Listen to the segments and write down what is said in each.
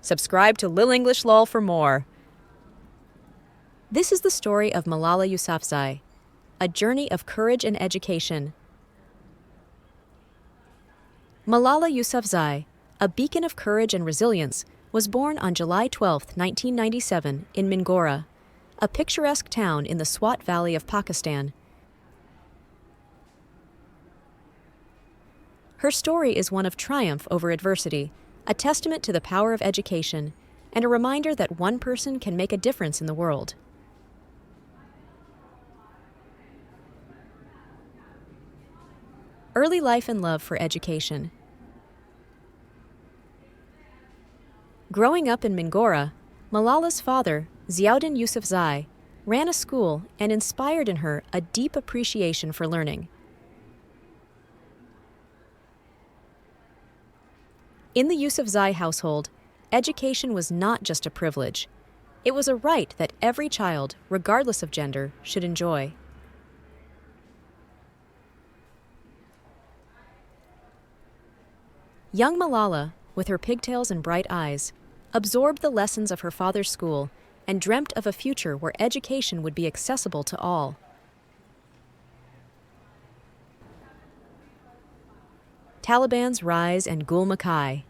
Subscribe to Lil English Lol for more. This is the story of Malala Yousafzai, a journey of courage and education. Malala Yousafzai, a beacon of courage and resilience, was born on July 12, 1997, in Mingora, a picturesque town in the Swat Valley of Pakistan. Her story is one of triumph over adversity, a testament to the power of education, and a reminder that one person can make a difference in the world. Early life and love for education. Growing up in Mingora, Malala's father, Ziauddin Yousafzai, ran a school and inspired in her a deep appreciation for learning. In the Yousafzai household, education was not just a privilege. It was a right that every child, regardless of gender, should enjoy. Young Malala, with her pigtails and bright eyes, absorbed the lessons of her father's school and dreamt of a future where education would be accessible to all. Taliban's rise and Gul Makai.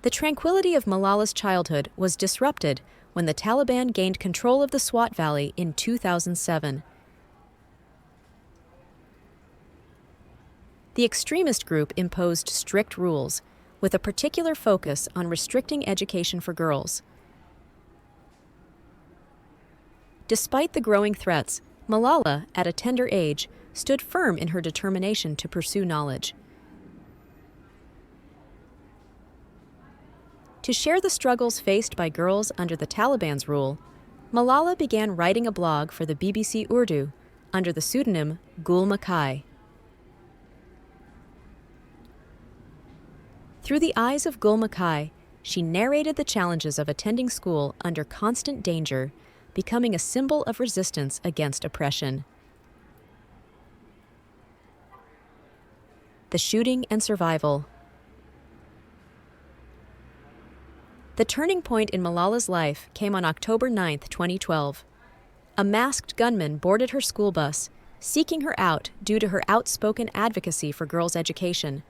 The tranquility of Malala's childhood was disrupted when the Taliban gained control of the Swat Valley in 2007. The extremist group imposed strict rules, with a particular focus on restricting education for girls. Despite the growing threats, Malala, at a tender age, stood firm in her determination to pursue knowledge. To share the struggles faced by girls under the Taliban's rule, Malala began writing a blog for the BBC Urdu under the pseudonym Gul Makai. Through the eyes of Gul Makai, she narrated the challenges of attending school under constant danger, becoming a symbol of resistance against oppression. The shooting and survival. The turning point in Malala's life came on October 9, 2012. A masked gunman boarded her school bus, seeking her out due to her outspoken advocacy for girls' education.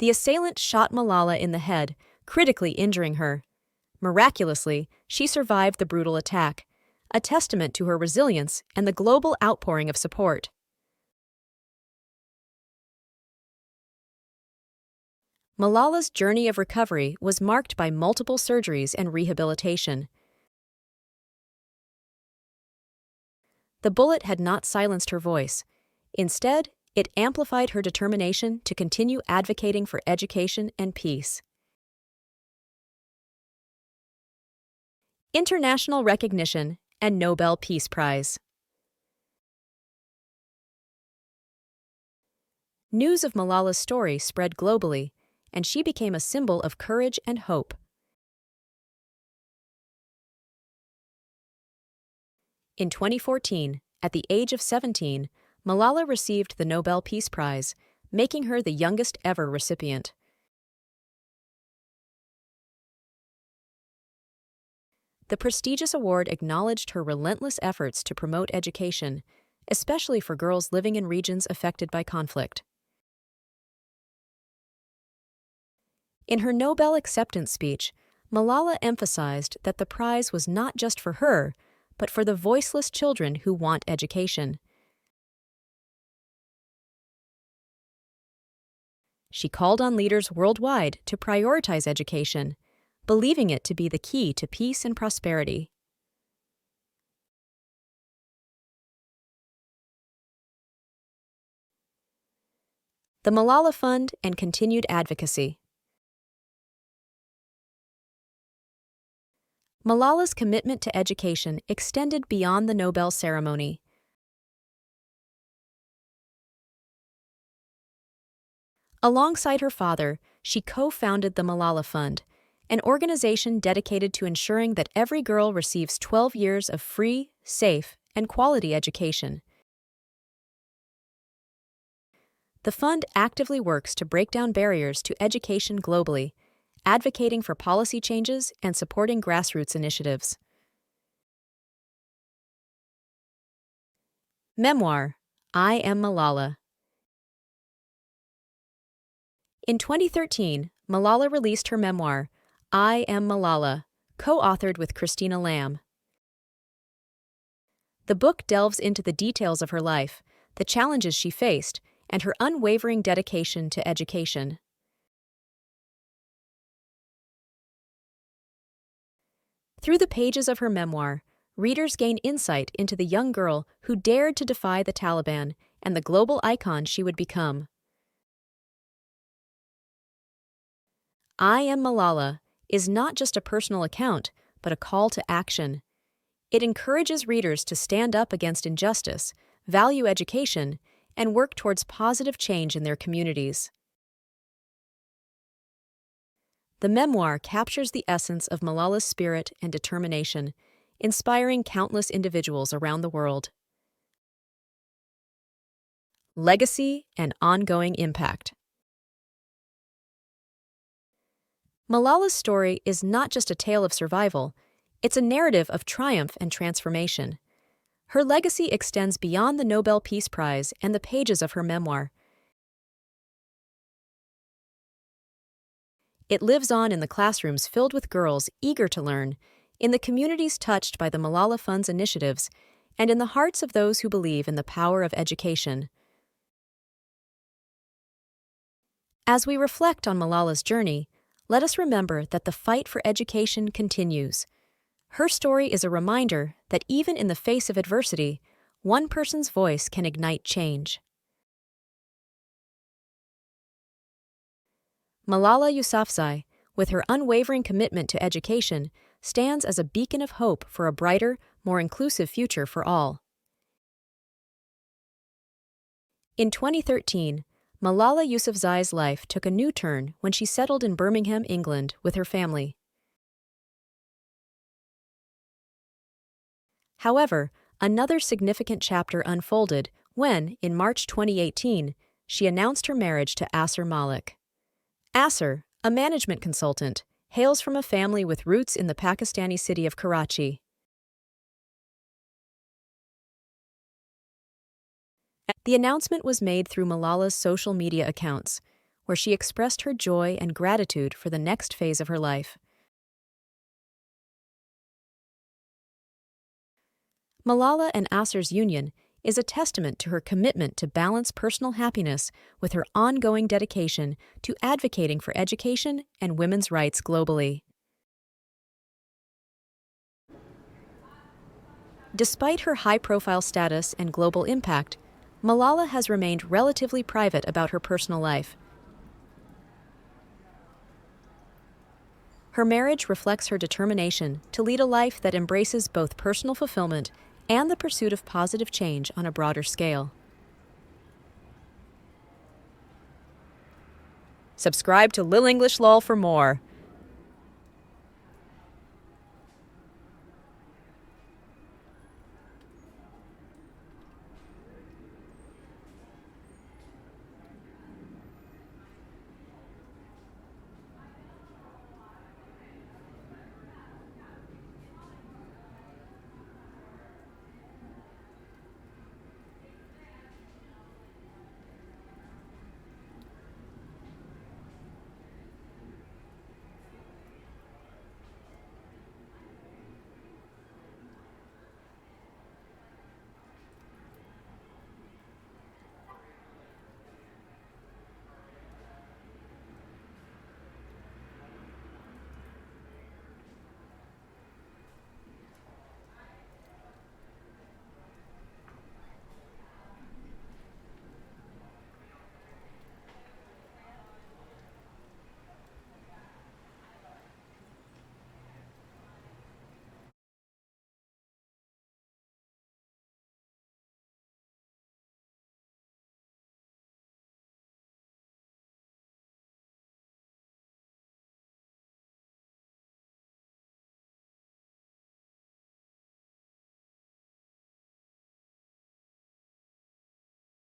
The assailant shot Malala in the head, critically injuring her. Miraculously, she survived the brutal attack, a testament to her resilience and the global outpouring of support. Malala's journey of recovery was marked by multiple surgeries and rehabilitation. The bullet had not silenced her voice. Instead, it amplified her determination to continue advocating for education and peace. International recognition and Nobel Peace Prize. News of Malala's story spread globally, and she became a symbol of courage and hope. In 2014, at the age of 17, Malala received the Nobel Peace Prize, making her the youngest ever recipient. The prestigious award acknowledged her relentless efforts to promote education, especially for girls living in regions affected by conflict. In her Nobel acceptance speech, Malala emphasized that the prize was not just for her, but for the voiceless children who want education. She called on leaders worldwide to prioritize education, believing it to be the key to peace and prosperity. The Malala Fund and continued advocacy. Malala's commitment to education extended beyond the Nobel ceremony. Alongside her father, she co-founded the Malala Fund, an organization dedicated to ensuring that every girl receives 12 years of free, safe, and quality education. The fund actively works to break down barriers to education globally, advocating for policy changes and supporting grassroots initiatives. Memoir, I Am Malala. In 2013, Malala released her memoir, I Am Malala, co-authored with Christina Lamb. The book delves into the details of her life, the challenges she faced, and her unwavering dedication to education. Through the pages of her memoir, readers gain insight into the young girl who dared to defy the Taliban and the global icon she would become. I Am Malala is not just a personal account, but a call to action. It encourages readers to stand up against injustice, value education, and work towards positive change in their communities. The memoir captures the essence of Malala's spirit and determination, inspiring countless individuals around the world. Legacy and ongoing impact. Malala's story is not just a tale of survival, it's a narrative of triumph and transformation. Her legacy extends beyond the Nobel Peace Prize and the pages of her memoir. It lives on in the classrooms filled with girls eager to learn, in the communities touched by the Malala Fund's initiatives, and in the hearts of those who believe in the power of education. As we reflect on Malala's journey, let us remember that the fight for education continues. Her story is a reminder that even in the face of adversity, one person's voice can ignite change. Malala Yousafzai, with her unwavering commitment to education, stands as a beacon of hope for a brighter, more inclusive future for all. In 2013, Malala Yousafzai's life took a new turn when she settled in Birmingham, England, with her family. However, another significant chapter unfolded when, in March 2018, she announced her marriage to Asr Malik. Asr, a management consultant, hails from a family with roots in the Pakistani city of Karachi. The announcement was made through Malala's social media accounts, where she expressed her joy and gratitude for the next phase of her life. Malala and Asr's union is a testament to her commitment to balance personal happiness with her ongoing dedication to advocating for education and women's rights globally. Despite her high-profile status and global impact, Malala has remained relatively private about her personal life. Her marriage reflects her determination to lead a life that embraces both personal fulfillment and the pursuit of positive change on a broader scale. Subscribe to Lil English Lol for more.